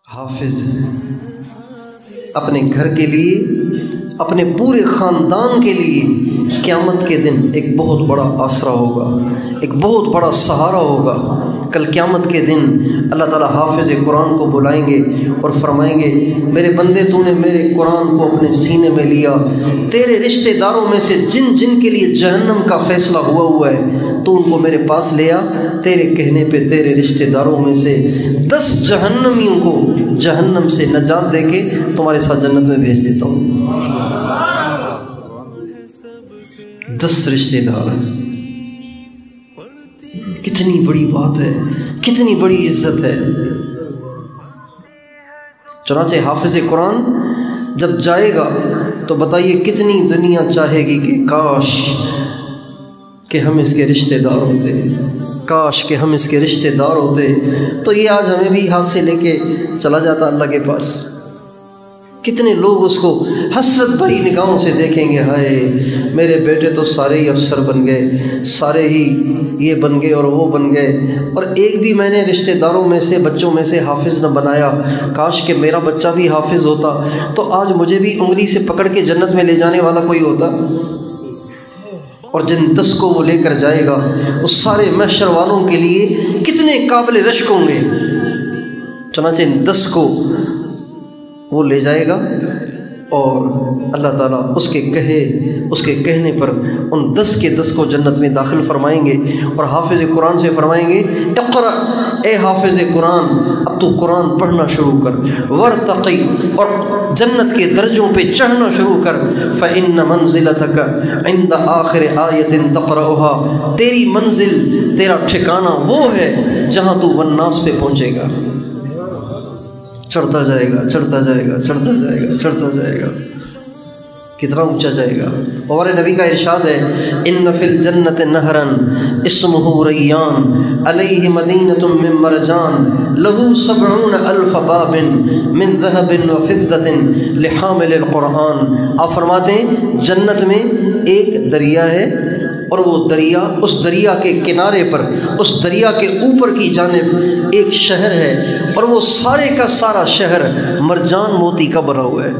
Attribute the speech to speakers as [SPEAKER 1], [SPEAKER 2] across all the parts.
[SPEAKER 1] حافظ اپنے گھر کے لیے، اپنے پورے خاندان کے لیے قیامت کے دن ایک بہت بڑا آسرا ہوگا، ایک بہت بڑا سہارا ہوگا۔ کل قیامت کے دن اللہ تعالیٰ حافظ قرآن کو بلائیں گے اور فرمائیں گے، میرے بندے تو نے میرے قرآن کو اپنے سینے میں لیا، تیرے رشتہ داروں میں سے جن جن کے لیے جہنم کا فیصلہ ہوا ہے تو ان کو میرے پاس لیا، تیرے کہنے پہ تیرے رشتہ داروں میں سے 10 جہنمیوں کو جہنم سے نجات دے کے تمہارے ساتھ جنت میں بھیج دیتا ہوں۔ 10 رشتہ دار، کتنی بڑی بات ہے، کتنی بڑی عزت ہے۔ چنانچہ حافظ قرآن جب جائے گا تو بتائیے کتنی دنیا چاہے گی کہ کاش کہ ہم اس کے رشتہ دار ہوتے، کاش کہ ہم اس کے رشتہ دار ہوتے تو یہ آج ہمیں بھی ہاتھ سے لے کے چلا جاتا اللہ کے پاس۔ کتنے لوگ اس کو حسرت بھری نگاہوں سے دیکھیں گے، ہائے میرے بیٹے تو سارے ہی افسر بن گئے، سارے ہی یہ بن گئے اور وہ بن گئے، اور ایک بھی میں نے رشتہ داروں میں سے بچوں میں سے حافظ نہ بنایا، کاش کہ میرا بچہ بھی حافظ ہوتا تو آج مجھے بھی انگلی سے پکڑ کے جنت میں لے جانے والا کوئی ہوتا۔ اور جن 10 کو وہ لے کر جائے گا اس سارے محشر والوں کے لیے کتنے قابل رشک ہوں گے۔ چنانچہ ان 10 کو وہ لے جائے گا اور اللہ تعالیٰ اس کے کہنے پر ان 10 کے 10 کو جنت میں داخل فرمائیں گے اور حافظ قرآن سے فرمائیں گے، اقرأ اے حافظ قرآن، اب تو قرآن پڑھنا شروع کر، ورتقی اور جنت کے درجوں پہ چڑھنا شروع کر، فإن منزلتك عند آخر آیۃ تقرأها، تیری منزل، تیرا ٹھکانہ وہ ہے جہاں تو والناس پہ پہنچے گا۔ چڑھتا جائے گا، چڑھتا جائے گا، چڑھتا جائے گا، چڑھتا جائے گا، کتنا اونچا جائے گا۔ اور نبی کا ارشاد ہے، ان فی الجنت نہرا اسمہ ریان علیہ مدینۃ من مرجان لہ 70,000 باب من ذہب وفضۃ لحامل القرآن۔ آپ فرماتے ہیں جنت میں ایک دریا ہے اور وہ دریا، اس دریا کے کنارے پر، اس دریا کے اوپر کی جانب ایک شہر ہے اور وہ سارے کا سارا شہر مرجان موتی کا بنا ہوا ہے۔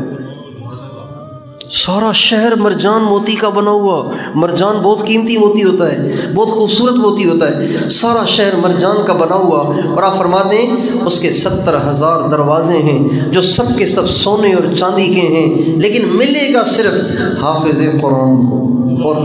[SPEAKER 1] سارا شہر مرجان موتی کا بنا ہوا۔ مرجان بہت قیمتی موتی ہوتا ہے، بہت خوبصورت موتی ہوتا ہے، سارا شہر مرجان کا بنا ہوا۔ اور آپ فرماتے ہیں اس کے 70,000 دروازے ہیں جو سب کے سب سونے اور چاندی کے ہیں، لیکن ملے گا صرف حافظ قرآن کو۔ اور